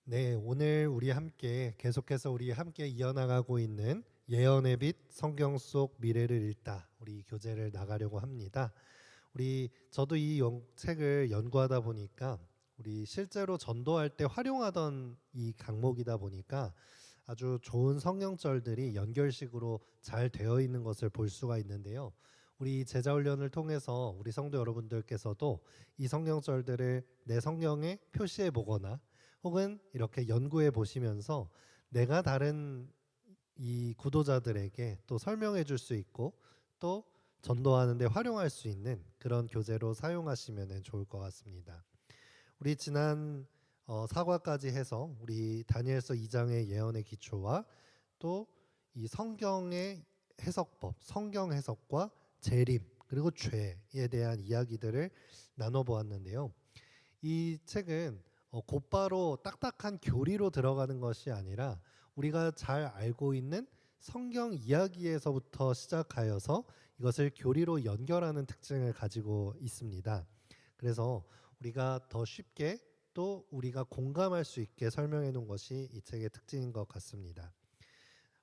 네, 오늘 계속해서 우리 함께 이어나가고 있는 예언의 빛 성경 속 미래를 읽다 우리 교재를 나가려고 합니다. 저도 책을 연구하다 보니까 우리 실제로 전도할 때 활용하던 이 강목이다 보니까 아주 좋은 성경절들이 연결식으로 잘 되어 있는 것을 볼 수가 있는데요. 우리 제자 훈련을 통해서 우리 성도 여러분들께서도 이 성경절들을 내 성경에 표시해 보거나 혹은 이렇게 연구해 보시면서 내가 다른 이 구도자들에게 또 설명해 줄 수 있고 또 전도하는 데 활용할 수 있는 그런 교재로 사용하시면 좋을 것 같습니다. 우리 지난 사과까지 해서 우리 다니엘서 2장의 예언의 기초와 또 이 성경의 해석법, 성경 해석과 재림 그리고 죄에 대한 이야기들을 나눠 보았는데요. 이 책은 곧바로 딱딱한 교리로 들어가는 것이 아니라 우리가 잘 알고 있는 성경 이야기에서부터 시작하여서 이것을 교리로 연결하는 특징을 가지고 있습니다. 그래서 우리가 더 쉽게 또 우리가 공감할 수 있게 설명해 놓은 것이 이 책의 특징인 것 같습니다.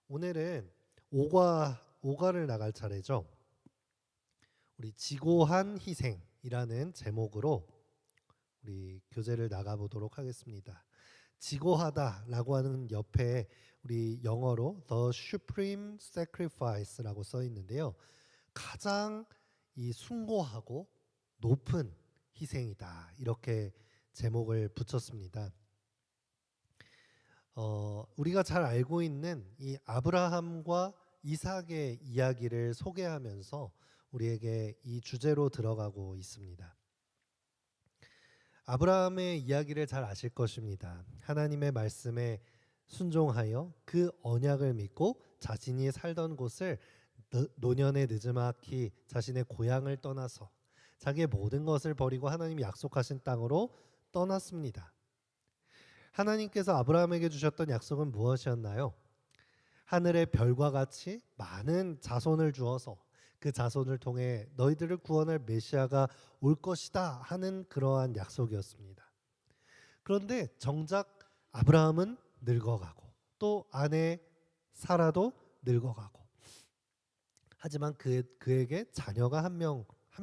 오늘은 오가를 나갈 차례죠. 우리 지고한 희생이라는 제목으로 우리 교재를 나가보도록 하겠습니다. 지고하다라고 하는 옆에 우리 영어로 The Supreme Sacrifice라고 써 있는데요. 가장 이 숭고하고 높은 희생이다 이렇게 제목을 붙였습니다. 우리가 잘 알고 있는 이 아브라함과 이삭의 이야기를 소개하면서 우리에게 이 주제로 들어가고 있습니다. 아브라함의 이야기를 잘 아실 것입니다. 하나님의 말씀에 순종하여 그 언약을 믿고 자신이 살던 곳을 노년에 느지막이 자신의 고향을 떠나서 자기의 모든 것을 버리고 하나님이 약속하신 땅으로 떠났습니다. 하나님께서 아브라함에게 주셨던 약속은 무엇이었나요? 하늘의 별과 같이 많은 자손을 주어서 그 자손을 통해 너희들을 구원할 메시아가 올 것이다 하는 그러한 약속이었습니다. 그런데 정작 아브라함은 늙어가고 또 아내 사라도 늙어가고 하지만 그에게 자녀가 한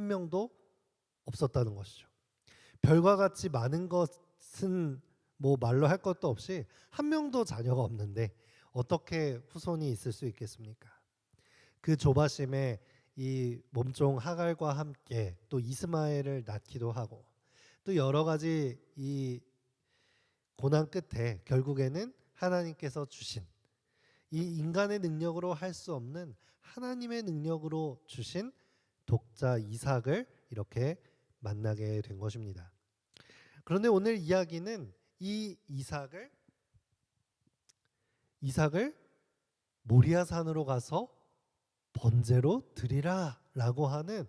명도 없었다는 것이죠. 별과 같이 많은 것은 뭐 말로 할 것도 없이 한 명도 자녀가 없는데 어떻게 후손이 있을 수 있겠습니까? 그 조바심에 이 몸종 하갈과 함께 또 이스마엘을 낳기도 하고 또 여러 가지 이 고난 끝에 결국에는 하나님께서 주신 이 인간의 능력으로 할 수 없는 하나님의 능력으로 주신 독자 이삭을 이렇게 만나게 된 것입니다. 그런데 오늘 이야기는 이 이삭을 모리아 산으로 가서 번제로 드리라 라고 하는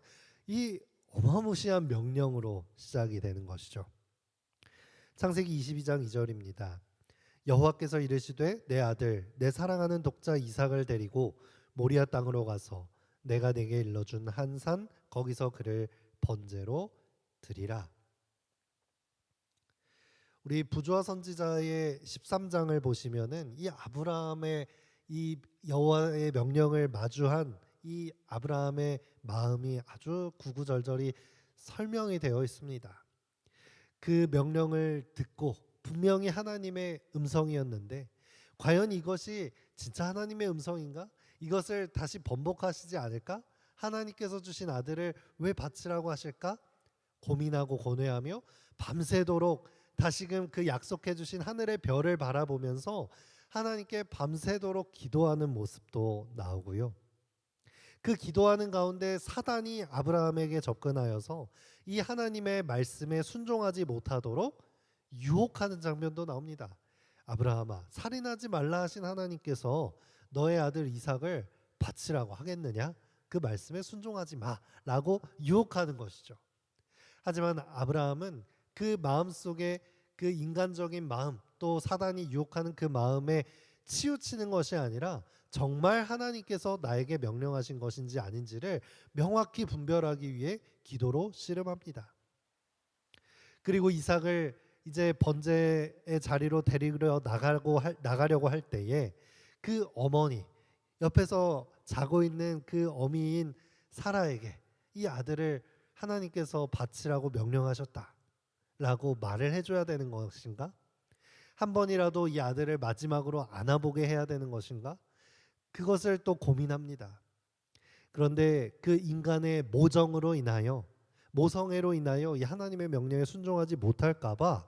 이 어마무시한 명령으로 시작이 되는 것이죠. 창세기 22장 2절입니다. 여호와께서 이르시되 내 아들 내 사랑하는 독자 이삭을 데리고 모리아 땅으로 가서 내가 네게 일러준 한 산 거기서 그를 번제로 드리라. 우리 부조와 선지자의 13장을 보시면은 이 아브라함의 이 여호와의 명령을 마주한 이 아브라함의 마음이 아주 구구절절히 설명이 되어 있습니다. 그 명령을 듣고 분명히 하나님의 음성이었는데 과연 이것이 진짜 하나님의 음성인가? 이것을 다시 번복하시지 않을까? 하나님께서 주신 아들을 왜 바치라고 하실까? 고민하고 고뇌하며 밤새도록 다시금 그 약속해 주신 하늘의 별을 바라보면서 하나님께 밤새도록 기도하는 모습도 나오고요. 그 기도하는 가운데 사단이 아브라함에게 접근하여서 이 하나님의 말씀에 순종하지 못하도록 유혹하는 장면도 나옵니다. 아브라함아, 살인하지 말라 하신 하나님께서 너의 아들 이삭을 바치라고 하겠느냐? 그 말씀에 순종하지 마라고 유혹하는 것이죠. 하지만 아브라함은 그 마음속에 그 인간적인 마음 또 사단이 유혹하는 그 마음에 치우치는 것이 아니라 정말 하나님께서 나에게 명령하신 것인지 아닌지를 명확히 분별하기 위해 기도로 씨름합니다. 그리고 이삭을 이제 번제의 자리로 데리러 나가려고 할 때에 그 어머니 옆에서 자고 있는 그 어미인 사라에게 이 아들을 하나님께서 바치라고 명령하셨다라고 말을 해줘야 되는 것인가? 한 번이라도 이 아들을 마지막으로 안아보게 해야 되는 것인가? 그것을 또 고민합니다. 그런데 그 인간의 모성애로 인하여 이 하나님의 명령에 순종하지 못할까봐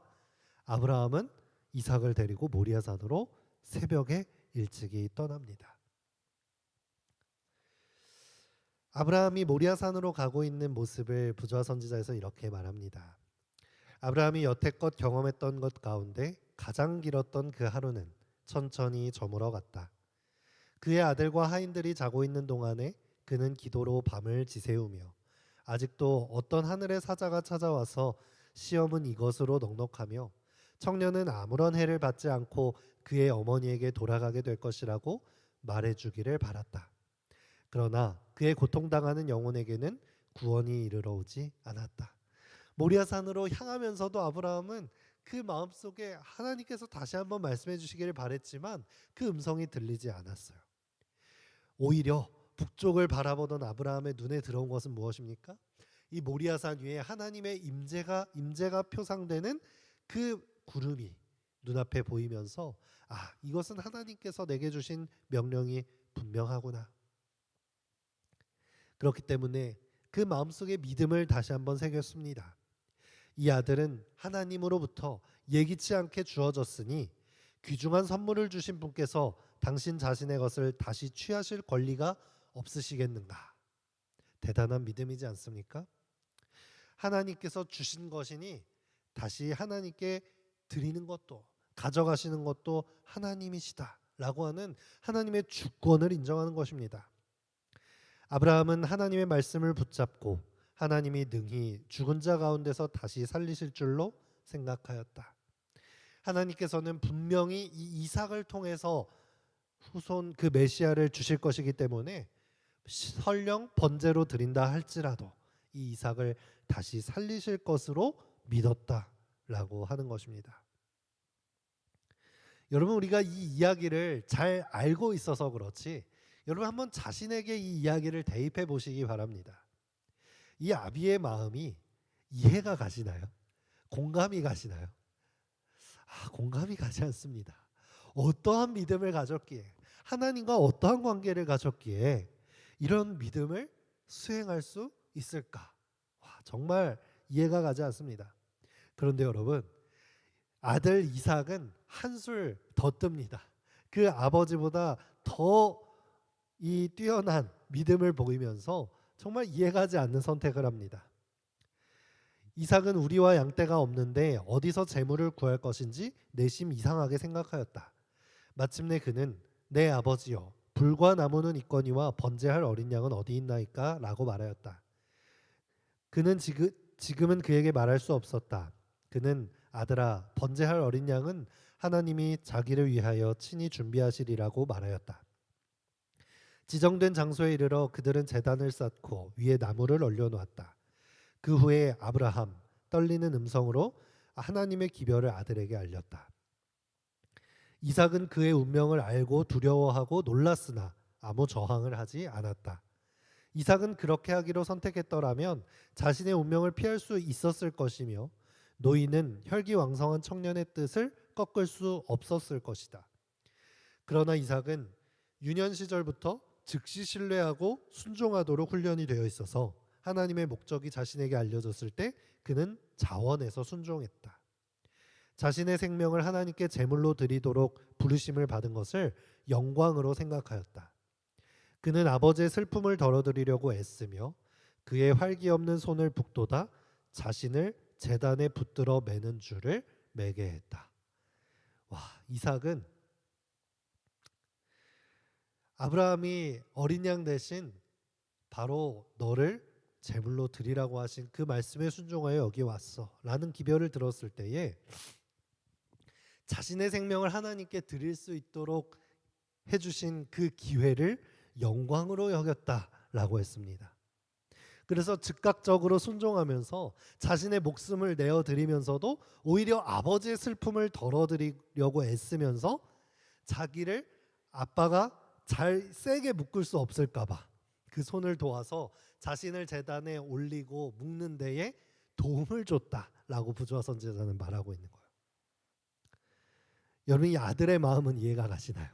아브라함은 이삭을 데리고 모리아산으로 새벽에 일찍이 떠납니다. 아브라함이 모리아산으로 가고 있는 모습을 부조화 선지자에서 이렇게 말합니다. 아브라함이 여태껏 경험했던 것 가운데 가장 길었던 그 하루는 천천히 저물어 갔다. 그의 아들과 하인들이 자고 있는 동안에 그는 기도로 밤을 지새우며 아직도 어떤 하늘의 사자가 찾아와서 시험은 이것으로 넉넉하며 청년은 아무런 해를 받지 않고 그의 어머니에게 돌아가게 될 것이라고 말해주기를 바랐다. 그러나 그의 고통당하는 영혼에게는 구원이 이르러 오지 않았다. 모리아산으로 향하면서도 아브라함은 그 마음속에 하나님께서 다시 한번 말씀해 주시기를 바랬지만 그 음성이 들리지 않았어요. 오히려 북쪽을 바라보던 아브라함의 눈에 들어온 것은 무엇입니까? 이 모리아산 위에 하나님의 임재가 표상되는 그 구름이 눈앞에 보이면서 이것은 하나님께서 내게 주신 명령이 분명하구나. 그렇기 때문에 그 마음속에 믿음을 다시 한번 새겼습니다. 이 아들은 하나님으로부터 예기치 않게 주어졌으니 귀중한 선물을 주신 분께서 당신 자신의 것을 다시 취하실 권리가 없으시겠는가? 대단한 믿음이지 않습니까? 하나님께서 주신 것이니 다시 하나님께 드리는 것도 가져가시는 것도 하나님이시다라고 하는 하나님의 주권을 인정하는 것입니다. 아브라함은 하나님의 말씀을 붙잡고 하나님이 능히 죽은 자 가운데서 다시 살리실 줄로 생각하였다. 하나님께서는 분명히 이 이삭을 통해서 후손 그 메시아를 주실 것이기 때문에 설령 번제로 드린다 할지라도 이 이삭을 다시 살리실 것으로 믿었다라고 하는 것입니다. 여러분, 우리가 이 이야기를 잘 알고 있어서 그렇지 여러분 한번 자신에게 이 이야기를 대입해 보시기 바랍니다. 이 아비의 마음이 이해가 가시나요? 공감이 가시나요? 공감이 가지 않습니다. 어떠한 믿음을 가졌기에, 하나님과 어떠한 관계를 가졌기에 이런 믿음을 수행할 수 있을까? 정말 이해가 가지 않습니다. 그런데 여러분, 아들 이삭은 한술 더 뜹니다. 그 아버지보다 더 이 뛰어난 믿음을 보이면서 정말 이해가지 않는 선택을 합니다. 이삭은 우리와 양떼가 없는데 어디서 재물을 구할 것인지 내심 이상하게 생각하였다. 마침내 그는 내 아버지여 불과 나무는 있거니와 번제할 어린 양은 어디 있나이까? 라고 말하였다. 그는 지금은 그에게 말할 수 없었다. 그는 아들아 번제할 어린 양은 하나님이 자기를 위하여 친히 준비하시리라고 말하였다. 지정된 장소에 이르러 그들은 제단을 쌓고 위에 나무를 올려놓았다. 그 후에 아브라함 떨리는 음성으로 하나님의 기별을 아들에게 알렸다. 이삭은 그의 운명을 알고 두려워하고 놀랐으나 아무 저항을 하지 않았다. 이삭은 그렇게 하기로 선택했더라면 자신의 운명을 피할 수 있었을 것이며 노인은 혈기왕성한 청년의 뜻을 꺾을 수 없었을 것이다. 그러나 이삭은 유년 시절부터 즉시 신뢰하고 순종하도록 훈련이 되어 있어서 하나님의 목적이 자신에게 알려졌을 때 그는 자원해서 순종했다. 자신의 생명을 하나님께 제물로 드리도록 부르심을 받은 것을 영광으로 생각하였다. 그는 아버지의 슬픔을 덜어드리려고 애쓰며 그의 활기 없는 손을 북돋아 자신을 제단에 붙들어 매는 줄을 매게 했다. 이삭은 아브라함이 어린 양 대신 바로 너를 제물로 드리라고 하신 그 말씀에 순종하여 여기 왔어 라는 기별을 들었을 때에 자신의 생명을 하나님께 드릴 수 있도록 해주신 그 기회를 영광으로 여겼다라고 했습니다. 그래서 즉각적으로 순종하면서 자신의 목숨을 내어드리면서도 오히려 아버지의 슬픔을 덜어드리려고 애쓰면서 자기를 아빠가 잘 세게 묶을 수 없을까 봐 그 손을 도와서 자신을 제단에 올리고 묶는 데에 도움을 줬다라고 부조화 선지자는 말하고 있는 거예요. 여러분, 이 아들의 마음은 이해가 가시나요?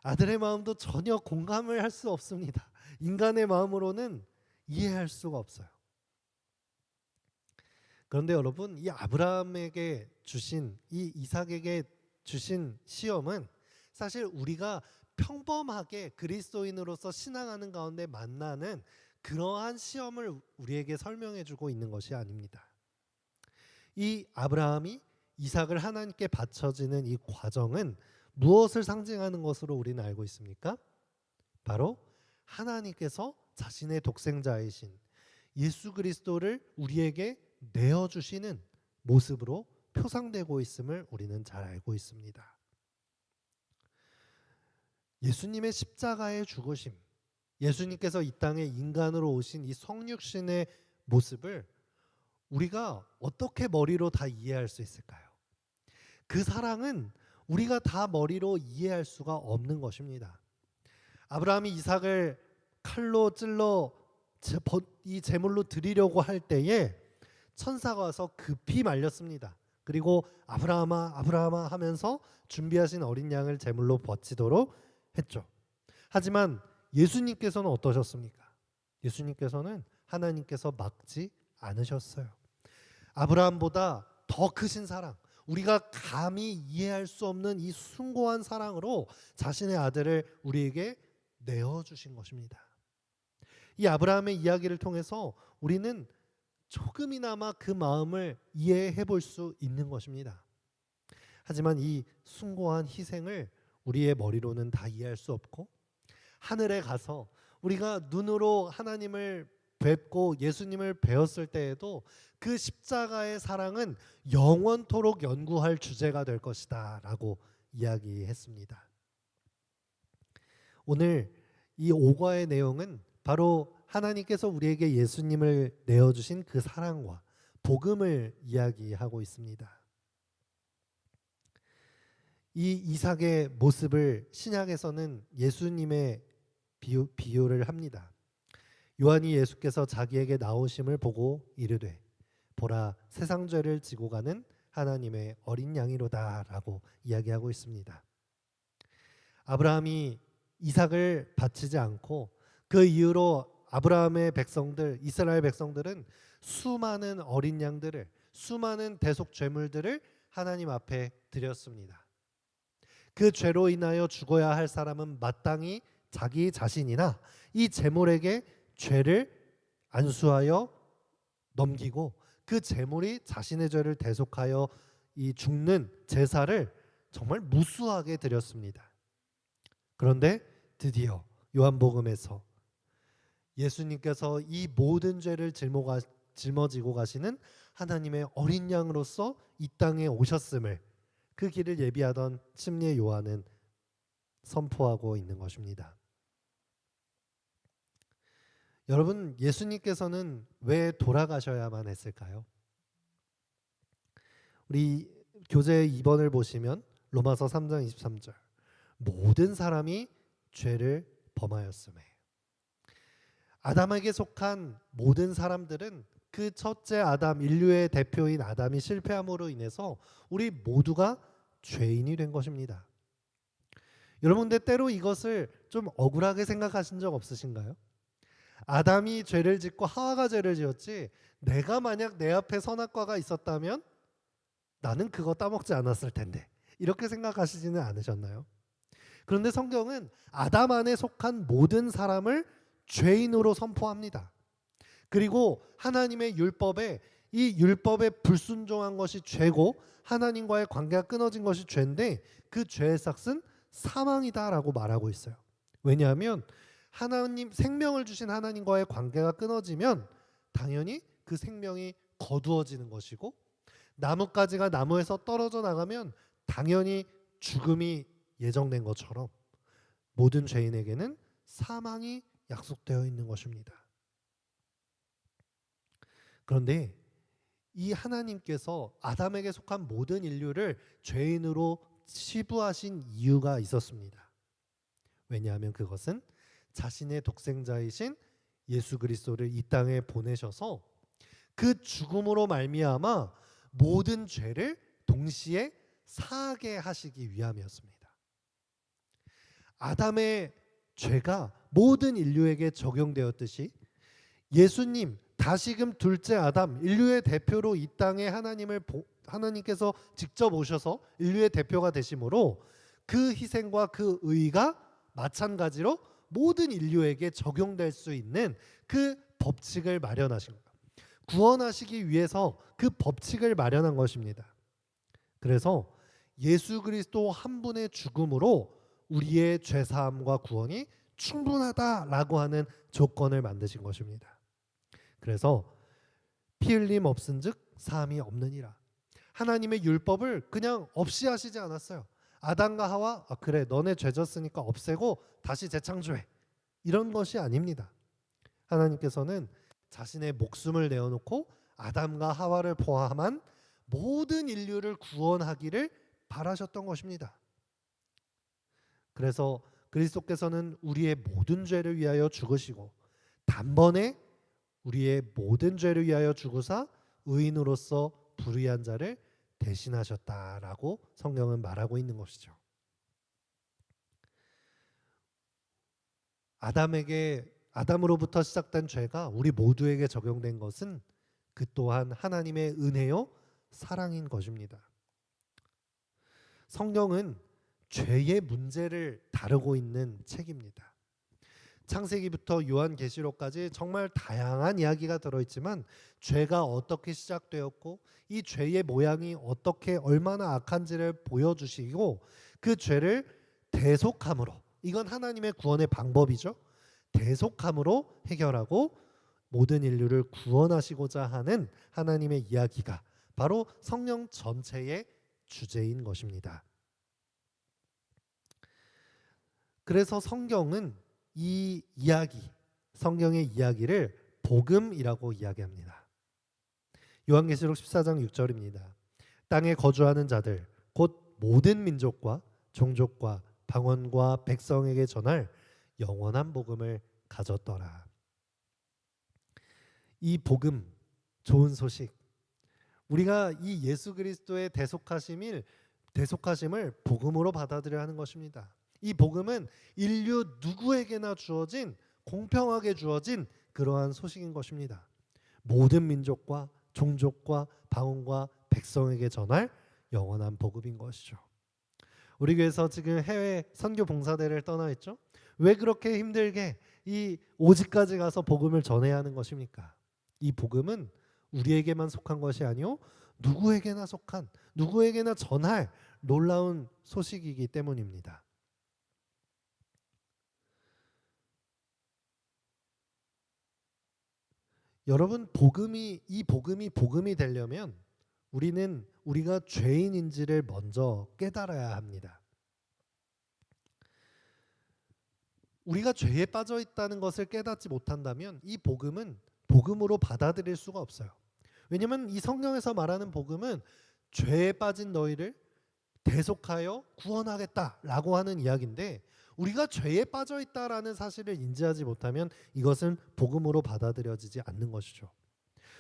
아들의 마음도 전혀 공감을 할 수 없습니다. 인간의 마음으로는 이해할 수가 없어요. 그런데 여러분, 이 아브라함에게 주신, 이 이삭에게 주신 시험은 사실 우리가 평범하게 그리스도인으로서 신앙하는 가운데 만나는 그러한 시험을 우리에게 설명해 주고 있는 것이 아닙니다. 이 아브라함이 이삭을 하나님께 바쳐지는 이 과정은 무엇을 상징하는 것으로 우리는 알고 있습니까? 바로 하나님께서 자신의 독생자이신 예수 그리스도를 우리에게 내어주시는 모습으로 표상되고 있음을 우리는 잘 알고 있습니다. 예수님의 십자가의 죽으심, 예수님께서 이 땅에 인간으로 오신 이 성육신의 모습을 우리가 어떻게 머리로 다 이해할 수 있을까요? 그 사랑은 우리가 다 머리로 이해할 수가 없는 것입니다. 아브라함이 이삭을 칼로 찔러 이 제물로 드리려고 할 때에 천사가 와서 급히 말렸습니다. 그리고 아브라함아 아브라함아 하면서 준비하신 어린 양을 제물로 바치도록 했죠. 하지만 예수님께서는 어떠셨습니까? 예수님께서는 하나님께서 막지 않으셨어요. 아브라함보다 더 크신 사랑, 우리가 감히 이해할 수 없는 이 숭고한 사랑으로 자신의 아들을 우리에게 내어주신 것입니다. 이 아브라함의 이야기를 통해서 우리는 조금이나마 그 마음을 이해해 볼 수 있는 것입니다. 하지만 이 숭고한 희생을 우리의 머리로는 다 이해할 수 없고, 하늘에 가서 우리가 눈으로 하나님을 뵙고 예수님을 배웠을 때에도 그 십자가의 사랑은 영원토록 연구할 주제가 될 것이다 라고 이야기했습니다. 오늘 이 오과의 내용은 바로 하나님께서 우리에게 예수님을 내어주신 그 사랑과 복음을 이야기하고 있습니다. 이 이삭의 모습을 신약에서는 예수님의 비유를 합니다. 요한이 예수께서 자기에게 나오심을 보고 이르되 보라 세상 죄를 지고 가는 하나님의 어린 양이로다 라고 이야기하고 있습니다. 아브라함이 이삭을 바치지 않고 그 이후로 아브라함의 백성들, 이스라엘 백성들은 수많은 어린 양들을, 수많은 대속 제물들을 하나님 앞에 드렸습니다. 그 죄로 인하여 죽어야 할 사람은 마땅히 자기 자신이나 이 제물에게 죄를 안수하여 넘기고 그 제물이 자신의 죄를 대속하여 이 죽는 제사를 정말 무수하게 드렸습니다. 그런데 드디어 요한복음에서 예수님께서 이 모든 죄를 짊어지고 가시는 하나님의 어린 양으로서 이 땅에 오셨음을, 그 길을 예비하던 침례 요한은 선포하고 있는 것입니다. 여러분, 예수님께서는 왜 돌아가셔야만 했을까요? 우리 교재 2번을 보시면 로마서 3장 23절, 모든 사람이 죄를 범하였음에, 아담에게 속한 모든 사람들은 그 첫째 아담, 인류의 대표인 아담이 실패함으로 인해서 우리 모두가 죄인이 된 것입니다. 여러분들 때로 이것을 좀 억울하게 생각하신 적 없으신가요? 아담이 죄를 짓고 하와가 죄를 지었지, 내가 만약 내 앞에 선악과가 있었다면 나는 그거 따먹지 않았을 텐데, 이렇게 생각하시지는 않으셨나요? 그런데 성경은 아담 안에 속한 모든 사람을 죄인으로 선포합니다. 그리고 하나님의 율법에, 이 율법에 불순종한 것이 죄고 하나님과의 관계가 끊어진 것이 죄인데, 그 죄의 삭은 사망이다라고 말하고 있어요. 왜냐하면 하나님, 생명을 주신 하나님과의 관계가 끊어지면 당연히 그 생명이 거두어지는 것이고, 나뭇가지가 나무에서 떨어져 나가면 당연히 죽음이 예정된 것처럼 모든 죄인에게는 사망이 약속되어 있는 것입니다. 그런데 이 하나님께서 아담에게 속한 모든 인류를 죄인으로 치부하신 이유가 있었습니다. 왜냐하면 그것은 자신의 독생자이신 예수 그리스도를 이 땅에 보내셔서 그 죽음으로 말미암아 모든 죄를 동시에 사하게 하시기 위함이었습니다. 아담의 죄가 모든 인류에게 적용되었듯이 예수님, 다시금 둘째 아담, 인류의 대표로 이 땅에 하나님께서 직접 오셔서 인류의 대표가 되심으로 그 희생과 그 의가 마찬가지로 모든 인류에게 적용될 수 있는 그 법칙을 마련하신 거예요. 구원하시기 위해서 그 법칙을 마련한 것입니다. 그래서 예수 그리스도 한 분의 죽음으로 우리의 죄사함과 구원이 충분하다라고 하는 조건을 만드신 것입니다. 그래서 피 흘림 없은즉 사함이 없느니라. 하나님의 율법을 그냥 없이 하시지 않았어요. 아담과 하와 그래 너네 죄 졌으니까 없애고 다시 재창조해. 이런 것이 아닙니다. 하나님께서는 자신의 목숨을 내어놓고 아담과 하와를 포함한 모든 인류를 구원하기를 바라셨던 것입니다. 그래서 그리스도께서는 우리의 모든 죄를 위하여 죽으시고 단번에 우리의 모든 죄를 위하여 죽으사 의인으로서 불의한 자를 대신하셨다라고 성경은 말하고 있는 것이죠. 아담으로부터 시작된 죄가 우리 모두에게 적용된 것은 그 또한 하나님의 은혜요 사랑인 것입니다. 성경은 죄의 문제를 다루고 있는 책입니다. 창세기부터 요한계시록까지 정말 다양한 이야기가 들어있지만 죄가 어떻게 시작되었고 이 죄의 모양이 어떻게 얼마나 악한지를 보여주시고 그 죄를 대속함으로, 이건 하나님의 구원의 방법이죠. 대속함으로 해결하고 모든 인류를 구원하시고자 하는 하나님의 이야기가 바로 성경 전체의 주제인 것입니다. 그래서 성경은 성경의 이야기를 복음이라고 이야기합니다. 요한계시록 14장 6절입니다. 땅에 거주하는 자들 곧 모든 민족과 종족과 방언과 백성에게 전할 영원한 복음을 가졌더라. 이 복음, 좋은 소식, 우리가 이 예수 그리스도의 대속하심을 복음으로 받아들여야 하는 것입니다. 이 복음은 인류 누구에게나 주어진, 공평하게 주어진 그러한 소식인 것입니다. 모든 민족과 종족과 방언과 백성에게 전할 영원한 복음인 것이죠. 우리 교회에서 지금 해외 선교 봉사대를 떠나 있죠. 왜 그렇게 힘들게 이 오직까지 가서 복음을 전해야 하는 것입니까? 이 복음은 우리에게만 속한 것이 아니요 누구에게나 속한, 누구에게나 전할 놀라운 소식이기 때문입니다. 여러분, 이 복음이 되려면 우리가 죄인인지를 먼저 깨달아야 합니다. 우리가 죄에 빠져 있다는 것을 깨닫지 못한다면 이 복음은 복음으로 받아들일 수가 없어요. 왜냐하면 이 성경에서 말하는 복음은 죄에 빠진 너희를 대속하여 구원하겠다라고 하는 이야기인데, 우리가 죄에 빠져 있다라는 사실을 인지하지 못하면 이것은 복음으로 받아들여지지 않는 것이죠.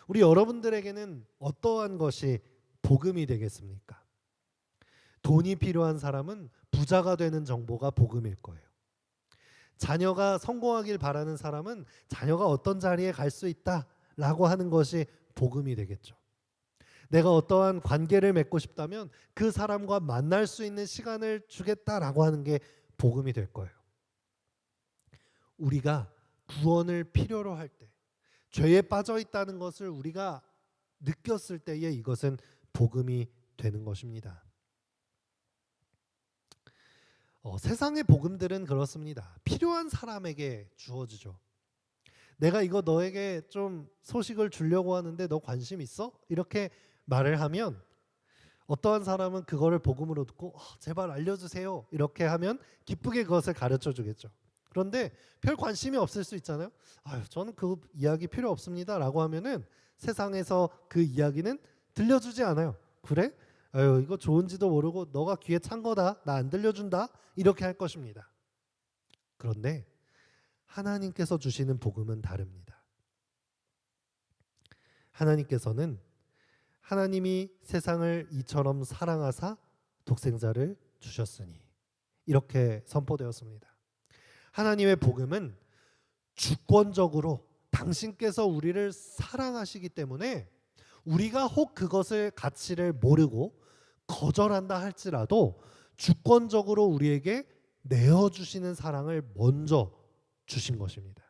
우리 여러분들에게는 어떠한 것이 복음이 되겠습니까? 돈이 필요한 사람은 부자가 되는 정보가 복음일 거예요. 자녀가 성공하길 바라는 사람은 자녀가 어떤 자리에 갈 수 있다라고 하는 것이 복음이 되겠죠. 내가 어떠한 관계를 맺고 싶다면 그 사람과 만날 수 있는 시간을 주겠다라고 하는 게 복음이 될 거예요. 우리가 구원을 필요로 할 때, 죄에 빠져 있다는 것을 우리가 느꼈을 때에 이것은 복음이 되는 것입니다. 세상의 복음들은 그렇습니다. 필요한 사람에게 주어지죠. 내가 이거 너에게 좀 소식을 주려고 하는데 너 관심 있어? 이렇게 말을 하면 어떠한 사람은 그거를 복음으로 듣고 제발 알려주세요 이렇게 하면 기쁘게 그것을 가르쳐 주겠죠. 그런데 별 관심이 없을 수 있잖아요. 저는 그 이야기 필요 없습니다 라고 하면은 세상에서 그 이야기는 들려주지 않아요. 그래? 아유, 이거 좋은지도 모르고 너가 귀에 찬 거다. 나 안 들려준다. 이렇게 할 것입니다. 그런데 하나님께서 주시는 복음은 다릅니다. 하나님께서는 하나님이 세상을 이처럼 사랑하사 독생자를 주셨으니 이렇게 선포되었습니다. 하나님의 복음은 주권적으로 당신께서 우리를 사랑하시기 때문에 우리가 혹 그것을 가치를 모르고 거절한다 할지라도 주권적으로 우리에게 내어주시는 사랑을 먼저 주신 것입니다.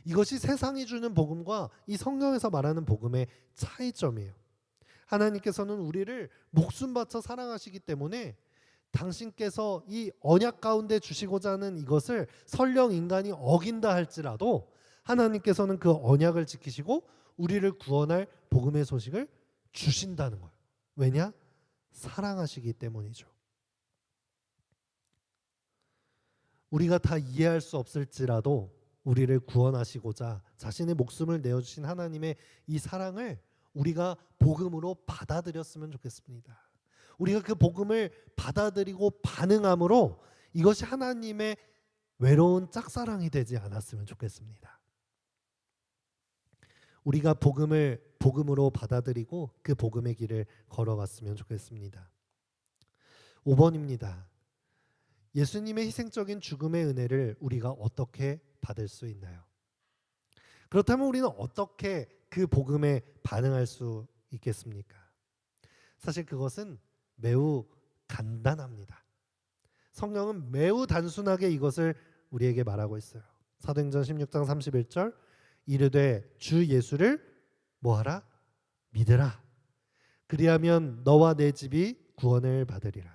이것이 세상이 주는 복음과 이 성경에서 말하는 복음의 차이점이에요. 하나님께서는 우리를 목숨 바쳐 사랑하시기 때문에 당신께서 이 언약 가운데 주시고자 하는 이것을 설령 인간이 어긴다 할지라도 하나님께서는 그 언약을 지키시고 우리를 구원할 복음의 소식을 주신다는 거예요. 왜냐? 사랑하시기 때문이죠. 우리가 다 이해할 수 없을지라도 우리를 구원하시고자 자신의 목숨을 내어주신 하나님의 이 사랑을 우리가 복음으로 받아들였으면 좋겠습니다. 우리가 그 복음을 받아들이고 반응함으로 이것이 하나님의 외로운 짝사랑이 되지 않았으면 좋겠습니다. 우리가 복음을 복음으로 받아들이고 그 복음의 길을 걸어갔으면 좋겠습니다. 5번입니다. 예수님의 희생적인 죽음의 은혜를 우리가 어떻게 받을 수 있나요? 그렇다면 우리는 어떻게 그 복음에 반응할 수 있겠습니까? 사실 그것은 매우 간단합니다. 성경은 매우 단순하게 이것을 우리에게 말하고 있어요. 사도행전 16장 31절 이르되 주 예수를 뭐하라? 믿으라. 그리하면 너와 내 집이 구원을 받으리라.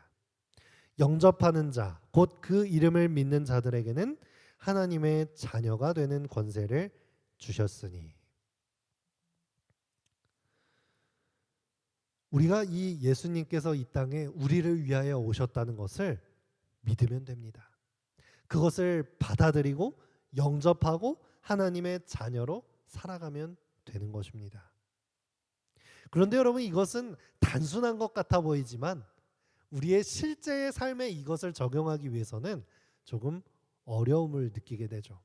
영접하는 자, 곧 그 이름을 믿는 자들에게는 하나님의 자녀가 되는 권세를 주셨으니. 우리가 이 예수님께서 이 땅에 우리를 위하여 오셨다는 것을 믿으면 됩니다. 그것을 받아들이고 영접하고 하나님의 자녀로 살아가면 되는 것입니다. 그런데 여러분, 이것은 단순한 것 같아 보이지만 우리의 실제의 삶에 이것을 적용하기 위해서는 조금 어려움을 느끼게 되죠.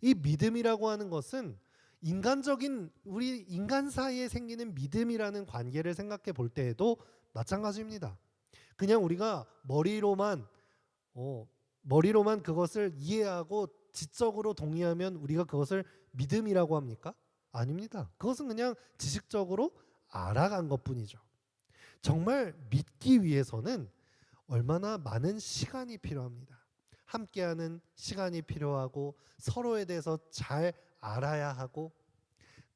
이 믿음이라고 하는 것은 인간적인 우리 인간 사이에 생기는 믿음이라는 관계를 생각해 볼 때에도 마찬가지입니다. 그냥 우리가 머리로만 그것을 이해하고 지적으로 동의하면 우리가 그것을 믿음이라고 합니까? 아닙니다. 그것은 그냥 지식적으로 알아간 것뿐이죠. 정말 믿기 위해서는 얼마나 많은 시간이 필요합니다. 함께하는 시간이 필요하고 서로에 대해서 잘 알아야 하고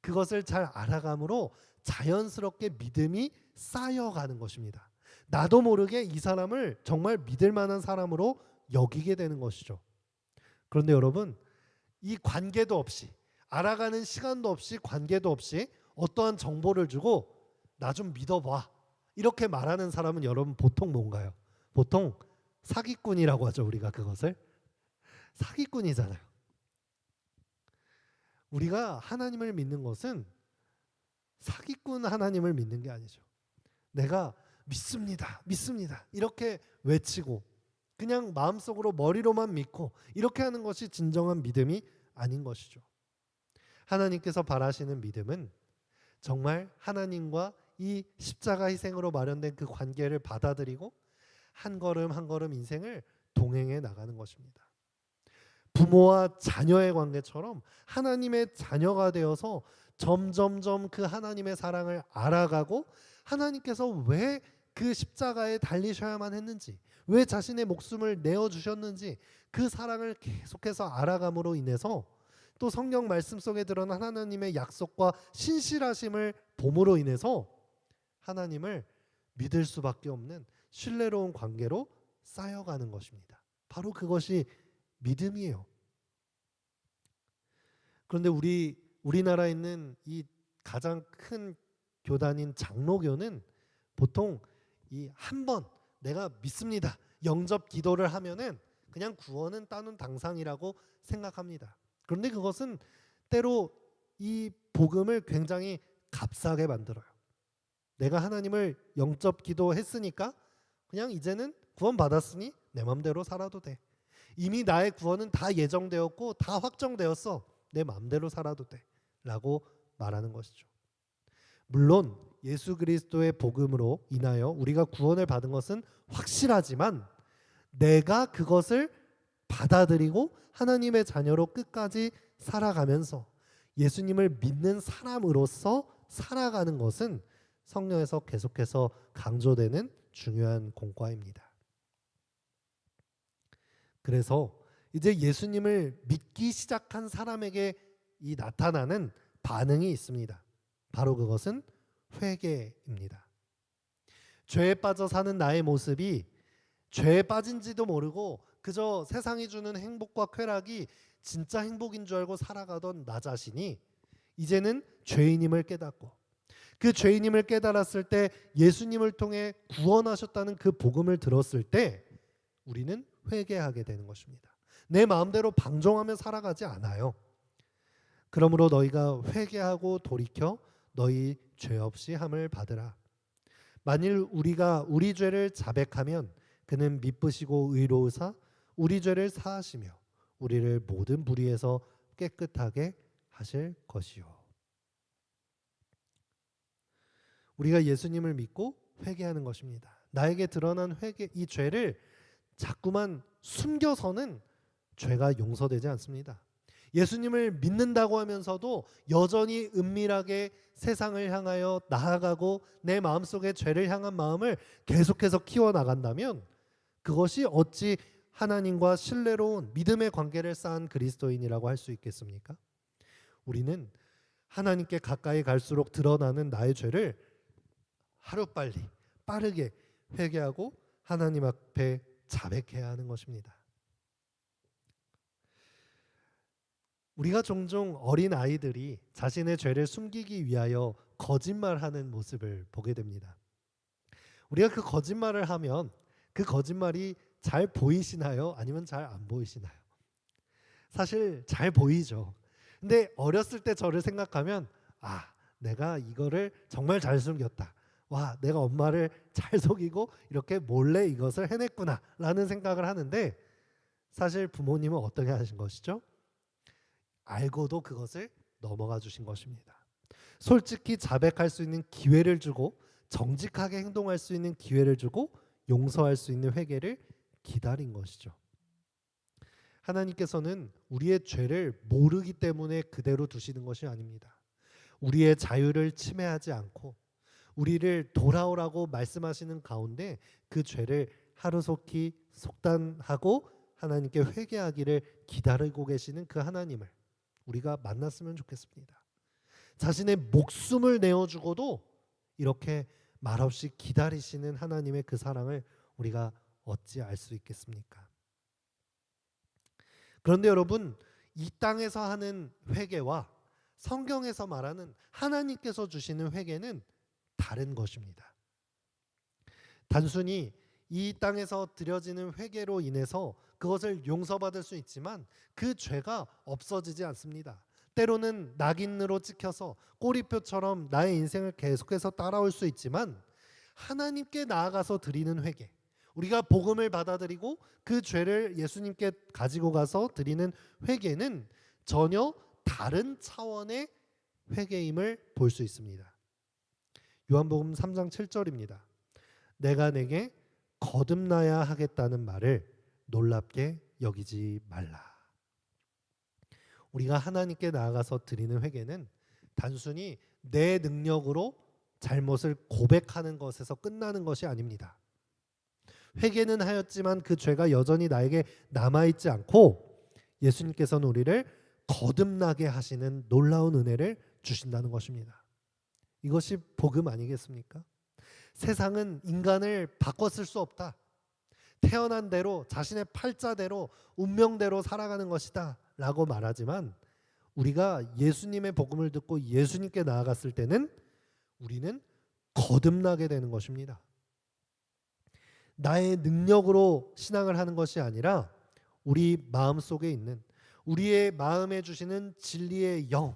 그것을 잘 알아감으로 자연스럽게 믿음이 쌓여가는 것입니다. 나도 모르게 이 사람을 정말 믿을 만한 사람으로 여기게 되는 것이죠. 그런데 여러분, 이 관계도 없이 알아가는 시간도 없이 관계도 없이 어떠한 정보를 주고 나 좀 믿어봐 이렇게 말하는 사람은 여러분 보통 뭔가요? 보통 사기꾼이라고 하죠. 우리가 그것을 사기꾼이잖아요. 우리가 하나님을 믿는 것은 사기꾼 하나님을 믿는 게 아니죠. 내가 믿습니다 이렇게 외치고 그냥 마음속으로 머리로만 믿고 이렇게 하는 것이 진정한 믿음이 아닌 것이죠. 하나님께서 바라시는 믿음은 정말 하나님과 이 십자가 희생으로 마련된 그 관계를 받아들이고 한 걸음 한 걸음 인생을 동행해 나가는 것입니다. 부모와 자녀의 관계처럼 하나님의 자녀가 되어서 점점점 그 하나님의 사랑을 알아가고 하나님께서 왜 그 십자가에 달리셔야만 했는지, 왜 자신의 목숨을 내어주셨는지 그 사랑을 계속해서 알아감으로 인해서 또 성경 말씀 속에 드러난 하나님의 약속과 신실하심을 봄으로 인해서 하나님을 믿을 수밖에 없는 신뢰로운 관계로 쌓여가는 것입니다. 바로 그것이 믿음이에요. 그런데 우리나라에 있는 이 가장 큰 교단인 장로교는 보통 이 한 번 내가 믿습니다 영접 기도를 하면은 그냥 구원은 따는 당상이라고 생각합니다. 그런데 그것은 때로 이 복음을 굉장히 값싸게 만들어요. 내가 하나님을 영접 기도했으니까 그냥 이제는 구원 받았으니 내 맘대로 살아도 돼. 이미 나의 구원은 다 예정되었고 다 확정되었어. 내 맘대로 살아도 돼. 라고 말하는 것이죠. 물론 예수 그리스도의 복음으로 인하여 우리가 구원을 받은 것은 확실하지만 내가 그것을 받아들이고 하나님의 자녀로 끝까지 살아가면서 예수님을 믿는 사람으로서 살아가는 것은 성경에서 계속해서 강조되는 중요한 공과입니다. 그래서 이제 예수님을 믿기 시작한 사람에게 이 나타나는 반응이 있습니다. 바로 그것은 회개입니다. 죄에 빠져 사는 나의 모습이 죄에 빠진지도 모르고 그저 세상이 주는 행복과 쾌락이 진짜 행복인 줄 알고 살아가던 나 자신이 이제는 죄인임을 깨닫고 그 죄인임을 깨달았을 때 예수님을 통해 구원하셨다는 그 복음을 들었을 때 우리는 회개하게 되는 것입니다. 내 마음대로 방종하며 살아가지 않아요. 그러므로 너희가 회개하고 돌이켜 너희 죄 없이 함을 받으라. 만일 우리가 우리 죄를 자백하면 그는 미쁘시고 의로우사 우리 죄를 사하시며 우리를 모든 불의에서 깨끗하게 하실 것이요. 우리가 예수님을 믿고 회개하는 것입니다. 나에게 드러난 회개, 이 죄를 자꾸만 숨겨서는 죄가 용서되지 않습니다. 예수님을 믿는다고 하면서도 여전히 은밀하게 세상을 향하여 나아가고 내 마음속에 죄를 향한 마음을 계속해서 키워나간다면 그것이 어찌 하나님과 신뢰로운 믿음의 관계를 쌓은 그리스도인이라고 할 수 있겠습니까? 우리는 하나님께 가까이 갈수록 드러나는 나의 죄를 하루빨리 빠르게 회개하고 하나님 앞에 자백해야 하는 것입니다. 우리가 종종 어린 아이들이 자신의 죄를 숨기기 위하여 거짓말하는 모습을 보게 됩니다. 우리가 그 거짓말을 하면 그 거짓말이 잘 보이시나요? 아니면 잘 안 보이시나요? 사실 잘 보이죠. 근데 어렸을 때 저를 생각하면 내가 이거를 정말 잘 숨겼다. 와, 내가 엄마를 잘 속이고 이렇게 몰래 이것을 해냈구나 라는 생각을 하는데 사실 부모님은 어떻게 하신 것이죠? 알고도 그것을 넘어가 주신 것입니다. 솔직히 자백할 수 있는 기회를 주고 정직하게 행동할 수 있는 기회를 주고 용서할 수 있는 회개를 기다린 것이죠. 하나님께서는 우리의 죄를 모르기 때문에 그대로 두시는 것이 아닙니다. 우리의 자유를 침해하지 않고 우리를 돌아오라고 말씀하시는 가운데 그 죄를 하루속히 속단하고 하나님께 회개하기를 기다리고 계시는 그 하나님을 우리가 만났으면 좋겠습니다. 자신의 목숨을 내어주고도 이렇게 말없이 기다리시는 하나님의 그 사랑을 우리가 어찌 알 수 있겠습니까? 그런데 여러분, 이 땅에서 하는 회개와 성경에서 말하는 하나님께서 주시는 회개는 다른 것입니다. 단순히 이 땅에서 드려지는 회개로 인해서 그것을 용서받을 수 있지만 그 죄가 없어지지 않습니다. 때로는 낙인으로 찍혀서 꼬리표처럼 나의 인생을 계속해서 따라올 수 있지만 하나님께 나아가서 드리는 회개, 우리가 복음을 받아들이고 그 죄를 예수님께 가지고 가서 드리는 회개는 전혀 다른 차원의 회개임을 볼 수 있습니다. 요한복음 3장 7절입니다. 내가 내게 거듭나야 하겠다는 말을 놀랍게 여기지 말라. 우리가 하나님께 나아가서 드리는 회개는 단순히 내 능력으로 잘못을 고백하는 것에서 끝나는 것이 아닙니다. 회개는 하였지만 그 죄가 여전히 나에게 남아있지 않고 예수님께서는 우리를 거듭나게 하시는 놀라운 은혜를 주신다는 것입니다. 이것이 복음 아니겠습니까? 세상은 인간을 바꿨을 수 없다. 태어난 대로 자신의 팔자대로 운명대로 살아가는 것이다 라고 말하지만 우리가 예수님의 복음을 듣고 예수님께 나아갔을 때는 우리는 거듭나게 되는 것입니다. 나의 능력으로 신앙을 하는 것이 아니라 우리 마음속에 있는 우리의 마음에 주시는 진리의 영,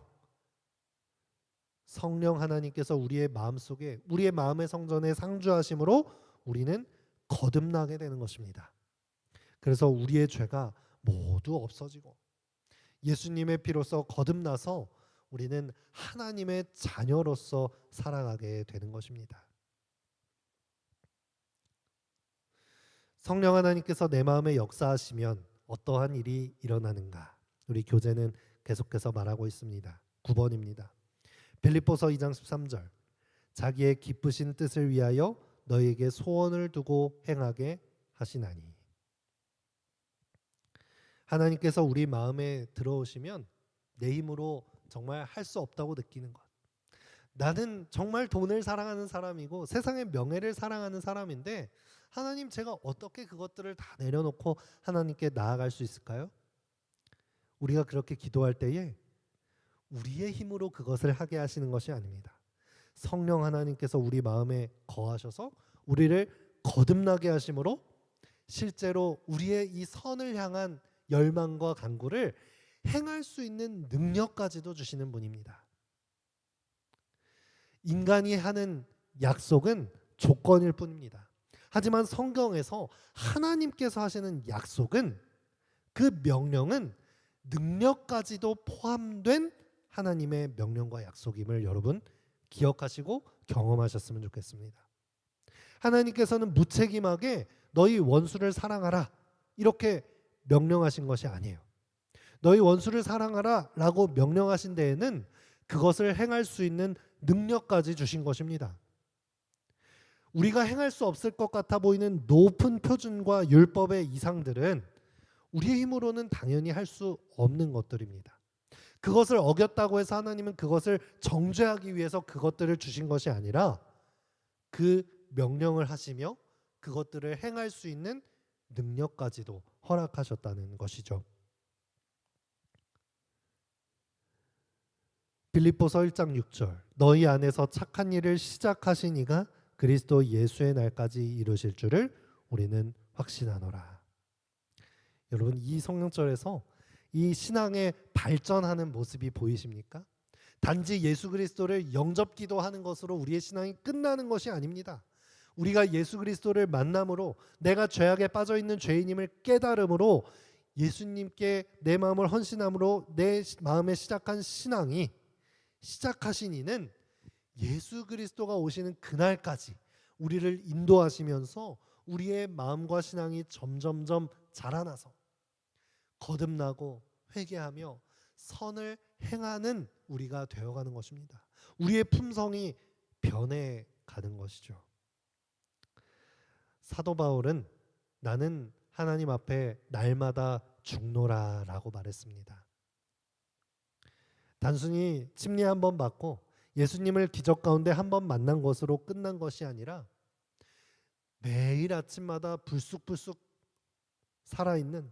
성령 하나님께서 우리의 마음속에, 우리의 마음의 성전에 상주하심으로 우리는 거듭나게 되는 것입니다. 그래서 우리의 죄가 모두 없어지고 예수님의 피로써 거듭나서 우리는 하나님의 자녀로서 살아가게 되는 것입니다. 성령 하나님께서 내 마음에 역사하시면 어떠한 일이 일어나는가? 우리 교재는 계속해서 말하고 있습니다. 9번입니다. 빌립보서 2장 13절. 자기의 기쁘신 뜻을 위하여 너희에게 소원을 두고 행하게 하시나니. 하나님께서 우리 마음에 들어오시면 내 힘으로 정말 할 수 없다고 느끼는 것. 나는 정말 돈을 사랑하는 사람이고 세상의 명예를 사랑하는 사람인데 하나님, 제가 어떻게 그것들을 다 내려놓고 하나님께 나아갈 수 있을까요? 우리가 그렇게 기도할 때에 우리의 힘으로 그것을 하게 하시는 것이 아닙니다. 성령 하나님께서 우리 마음에 거하셔서 우리를 거듭나게 하심으로 실제로 우리의 이 선을 향한 열망과 간구를 행할 수 있는 능력까지도 주시는 분입니다. 인간이 하는 약속은 조건일 뿐입니다. 하지만 성경에서 하나님께서 하시는 약속은, 그 명령은 능력까지도 포함된 하나님의 명령과 약속임을 여러분 기억하시고 경험하셨으면 좋겠습니다. 하나님께서는 무책임하게 너희 원수를 사랑하라 이렇게 명령하신 것이 아니에요. 너희 원수를 사랑하라 라고 명령하신 데에는 그것을 행할 수 있는 능력까지 주신 것입니다. 우리가 행할 수 없을 것 같아 보이는 높은 표준과 율법의 이상들은 우리의 힘으로는 당연히 할 수 없는 것들입니다. 그것을 어겼다고 해서 하나님은 그것을 정죄하기 위해서 그것들을 주신 것이 아니라 그 명령을 하시며 그것들을 행할 수 있는 능력까지도 허락하셨다는 것이죠. 빌립보서 1장 6절. 너희 안에서 착한 일을 시작하신 이가 그리스도 예수의 날까지 이루실 줄을 우리는 확신하노라. 여러분, 이 성령절에서 이 신앙의 발전하는 모습이 보이십니까? 단지 예수 그리스도를 영접기도 하는 것으로 우리의 신앙이 끝나는 것이 아닙니다. 우리가 예수 그리스도를 만남으로, 내가 죄악에 빠져있는 죄인임을 깨달음으로, 예수님께 내 마음을 헌신함으로 내 마음에 시작한 신앙이, 시작하신 이는 예수 그리스도가 오시는 그날까지 우리를 인도하시면서 우리의 마음과 신앙이 점점점 자라나서 거듭나고 회개하며 선을 행하는 우리가 되어가는 것입니다. 우리의 품성이 변해가는 것이죠. 사도 바울은 나는 하나님 앞에 날마다 죽노라 라고 말했습니다. 단순히 침례 한 번 받고 예수님을 기적 가운데 한 번 만난 것으로 끝난 것이 아니라 매일 아침마다 불쑥불쑥 살아있는,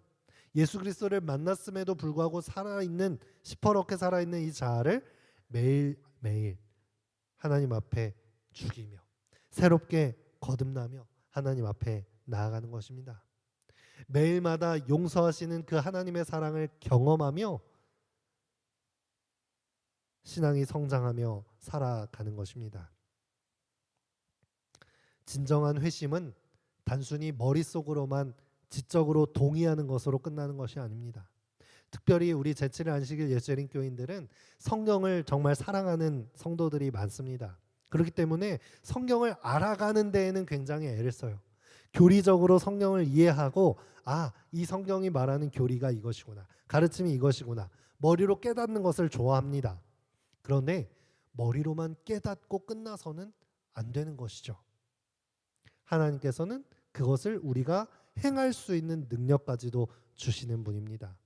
예수 그리스도를 만났음에도 불구하고 살아있는, 시퍼렇게 살아있는 이 자아를 매일매일 하나님 앞에 죽이며 새롭게 거듭나며 하나님 앞에 나아가는 것입니다. 매일마다 용서하시는 그 하나님의 사랑을 경험하며 신앙이 성장하며 살아가는 것입니다. 진정한 회심은 단순히 머릿속으로만 지적으로 동의하는 것으로 끝나는 것이 아닙니다. 특별히 우리 제7일 안식일 예수재림 교인들은 성경을 정말 사랑하는 성도들이 많습니다. 그렇기 때문에 성경을 알아가는 데에는 굉장히 애를 써요. 교리적으로 성경을 이해하고, 이 성경이 말하는 교리가 이것이구나, 가르침이 이것이구나, 머리로 깨닫는 것을 좋아합니다. 그런데 머리로만 깨닫고 끝나서는 안 되는 것이죠. 하나님께서는 그것을 우리가 행할 수 있는 능력까지도 주시는 분입니다.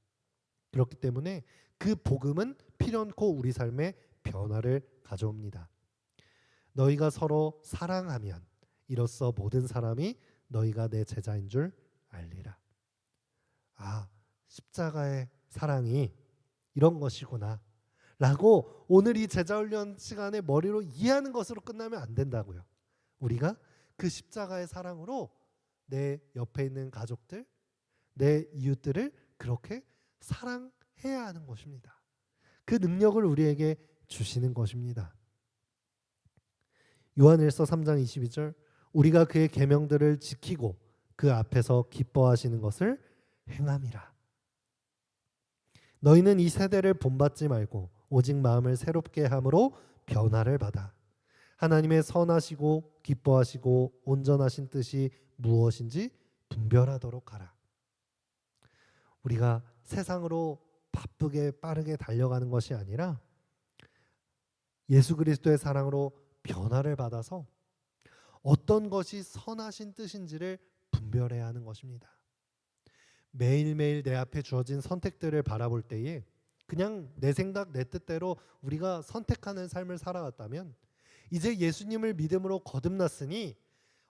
그렇기 때문에 그 복음은 필연코 우리 삶에 변화를 가져옵니다. 너희가 서로 사랑하면 이로써 모든 사람이 너희가 내 제자인 줄 알리라. 십자가의 사랑이 이런 것이구나 라고 오늘 이 제자훈련 시간에 머리로 이해하는 것으로 끝나면 안 된다고요. 우리가 그 십자가의 사랑으로 내 옆에 있는 가족들, 내 이웃들을 그렇게 사랑해야 하는 것입니다. 그 능력을 우리에게 주시는 것입니다. 요한일서 3장 22절 우리가 그의 계명들을 지키고 그 앞에서 기뻐하시는 것을 행함이라. 너희는 이 세대를 본받지 말고 오직 마음을 새롭게 함으로 변화를 받아 하나님의 선하시고 기뻐하시고 온전하신 뜻이 무엇인지 분별하도록 하라. 우리가 세상으로 바쁘게 빠르게 달려가는 것이 아니라 예수 그리스도의 사랑으로 변화를 받아서 어떤 것이 선하신 뜻인지를 분별해야 하는 것입니다. 매일매일 내 앞에 주어진 선택들을 바라볼 때에 그냥 내 생각 내 뜻대로 우리가 선택하는 삶을 살아왔다면 이제 예수님을 믿음으로 거듭났으니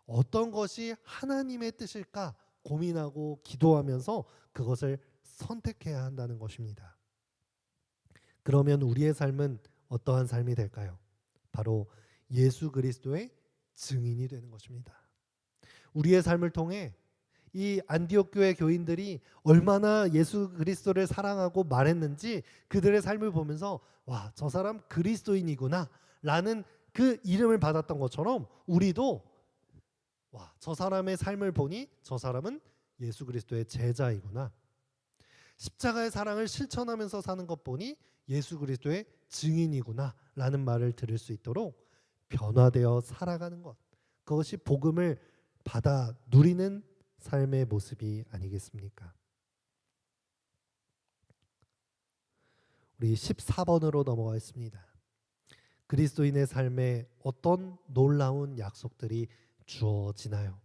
어떤 것이 하나님의 뜻일까 고민하고 기도하면서 그것을 선택해야 한다는 것입니다. 그러면 우리의 삶은 어떠한 삶이 될까요? 바로 예수 그리스도의 증인이 되는 것입니다. 우리의 삶을 통해 이 안디옥 교회 교인들이 얼마나 예수 그리스도를 사랑하고 말했는지 그들의 삶을 보면서 와, 저 사람 그리스도인이구나 라는 그 이름을 받았던 것처럼 우리도 와, 저 사람의 삶을 보니 저 사람은 예수 그리스도의 제자이구나. 십자가의 사랑을 실천하면서 사는 것 보니 예수 그리스도의 증인이구나 라는 말을 들을 수 있도록 변화되어 살아가는 것. 그것이 복음을 받아 누리는 삶의 모습이 아니겠습니까? 우리 14번으로 넘어가겠습니다. 그리스도인의 삶에 어떤 놀라운 약속들이 주어지나요?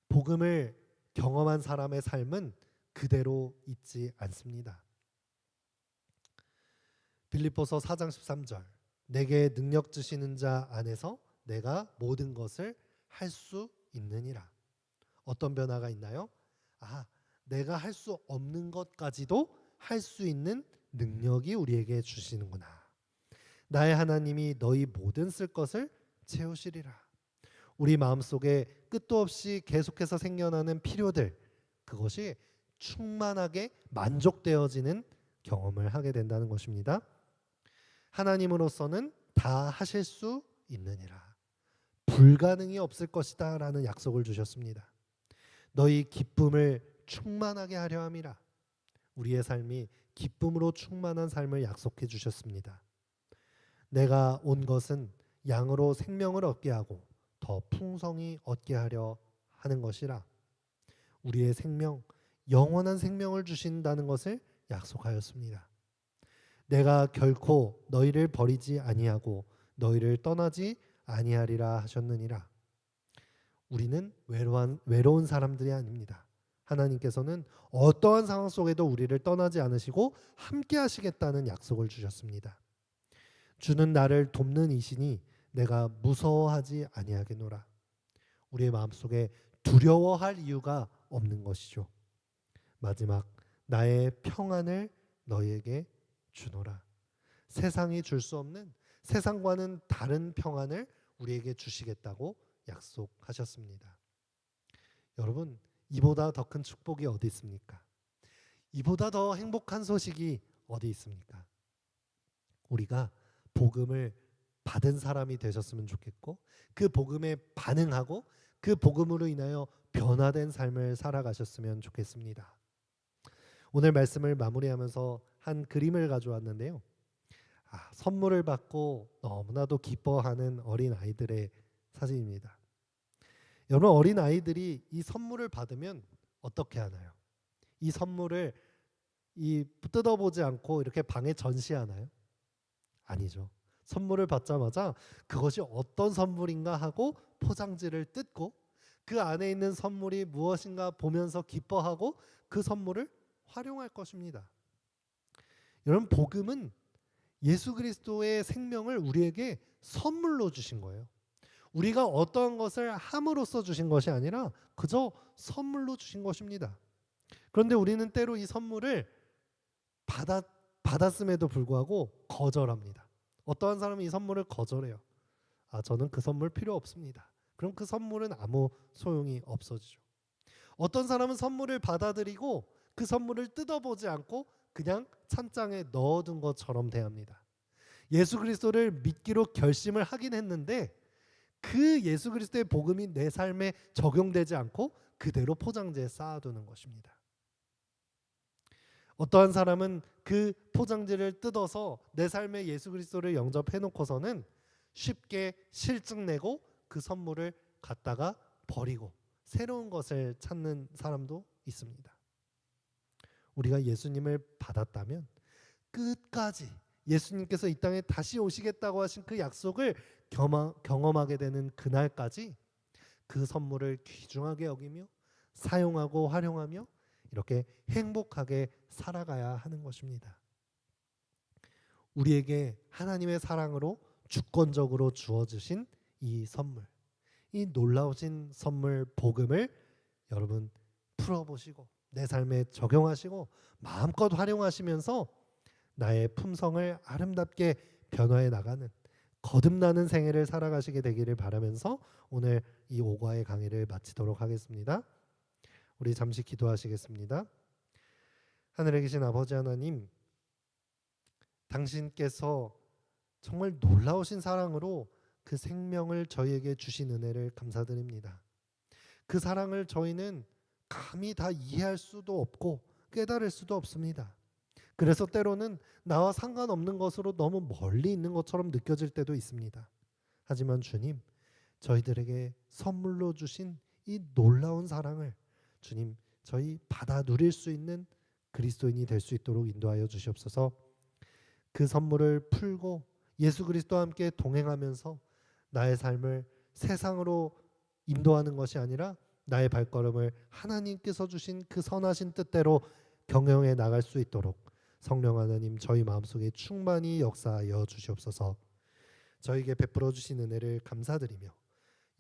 복음을 경험한 사람의 삶은 그대로 있지 않습니다. 빌립보서 4장 13절 내게 능력 주시는 자 안에서 내가 모든 것을 할 수 있느니라. 어떤 변화가 있나요? 내가 할 수 없는 것까지도 할 수 있는 능력이 우리에게 주시는구나. 나의 하나님이 너희 모든 쓸 것을 채우시리라. 우리 마음속에 끝도 없이 계속해서 생겨나는 필요들, 그것이 충만하게 만족되어지는 경험을 하게 된다는 것입니다. 하나님으로서는 다 하실 수 있느니라. 불가능이 없을 것이다 라는 약속을 주셨습니다. 너희 기쁨을 충만하게 하려 함이라. 우리의 삶이 기쁨으로 충만한 삶을 약속해 주셨습니다. 내가 온 것은 양으로 생명을 얻게 하고 더 풍성히 얻게 하려 하는 것이라. 우리의 생명, 영원한 생명을 주신다는 것을 약속하였습니다. 내가 결코 너희를 버리지 아니하고 너희를 떠나지 아니하리라 하셨느니라. 우리는 외로운 사람들이 아닙니다. 하나님께서는 어떠한 상황 속에도 우리를 떠나지 않으시고 함께 하시겠다는 약속을 주셨습니다. 주는 나를 돕는 이시니 내가 무서워하지 아니하겠노라. 우리의 마음속에 두려워할 이유가 없는 것이죠. 마지막, 나의 평안을 너희에게 주노라. 세상이 줄 수 없는, 세상과는 다른 평안을 우리에게 주시겠다고 약속하셨습니다. 여러분, 이보다 더 큰 축복이 어디 있습니까? 이보다 더 행복한 소식이 어디 있습니까? 우리가 복음을 받은 사람이 되셨으면 좋겠고 그 복음에 반응하고 그 복음으로 인하여 변화된 삶을 살아가셨으면 좋겠습니다. 오늘 말씀을 마무리하면서 한 그림을 가져왔는데요. 선물을 받고 너무나도 기뻐하는 어린 아이들의 사진입니다. 여러분, 어린 아이들이 이 선물을 받으면 어떻게 하나요? 이 선물을 뜯어보지 않고 이렇게 방에 전시하나요? 아니죠. 선물을 받자마자 그것이 어떤 선물인가 하고 포장지를 뜯고 그 안에 있는 선물이 무엇인가 보면서 기뻐하고 그 선물을 활용할 것입니다. 여러분, 복음은 예수 그리스도의 생명을 우리에게 선물로 주신 거예요. 우리가 어떤 것을 함으로써 주신 것이 아니라 그저 선물로 주신 것입니다. 그런데 우리는 때로 이 선물을 받았음에도 불구하고 거절합니다. 어떠한 사람은 이 선물을 거절해요. 저는 그 선물 필요 없습니다. 그럼 그 선물은 아무 소용이 없어지죠. 어떤 사람은 선물을 받아들이고 그 선물을 뜯어보지 않고 그냥 찬장에 넣어둔 것처럼 대합니다. 예수 그리스도를 믿기로 결심을 하긴 했는데 그 예수 그리스도의 복음이 내 삶에 적용되지 않고 그대로 포장지에 쌓아두는 것입니다. 어떠한 사람은 그 포장지를 뜯어서 내 삶에 예수 그리스도를 영접해 놓고서는 쉽게 실증내고 그 선물을 갖다가 버리고 새로운 것을 찾는 사람도 있습니다. 우리가 예수님을 받았다면 끝까지 예수님께서 이 땅에 다시 오시겠다고 하신 그 약속을 경험하게 되는 그날까지 그 선물을 귀중하게 여기며 사용하고 활용하며 이렇게 행복하게 살아가야 하는 것입니다. 우리에게 하나님의 사랑으로 주권적으로 주어주신 이 선물, 이 놀라우신 선물 복음을 여러분 풀어보시고 내 삶에 적용하시고 마음껏 활용하시면서 나의 품성을 아름답게 변화해 나가는 거듭나는 생애를 살아가시게 되기를 바라면서 오늘 이 5과의 강의를 마치도록 하겠습니다. 우리 잠시 기도하시겠습니다. 하늘에 계신 아버지 하나님, 당신께서 정말 놀라우신 사랑으로 그 생명을 저희에게 주신 은혜를 감사드립니다. 그 사랑을 저희는 감히 다 이해할 수도 없고 깨달을 수도 없습니다. 그래서 때로는 나와 상관없는 것으로 너무 멀리 있는 것처럼 느껴질 때도 있습니다. 하지만 주님, 저희들에게 선물로 주신 이 놀라운 사랑을 주님, 저희 받아 누릴 수 있는 그리스도인이 될 수 있도록 인도하여 주시옵소서. 그 선물을 풀고 예수 그리스도와 함께 동행하면서 나의 삶을 세상으로 인도하는 것이 아니라 나의 발걸음을 하나님께서 주신 그 선하신 뜻대로 경영해 나갈 수 있도록 성령 하나님 저희 마음속에 충만히 역사하여 주시옵소서. 저에게 베풀어 주신 은혜를 감사드리며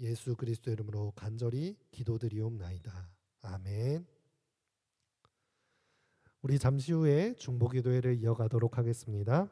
예수 그리스도 이름으로 간절히 기도드리옵나이다. 아멘. 우리 잠시 후에 중보기도회를 이어가도록 하겠습니다.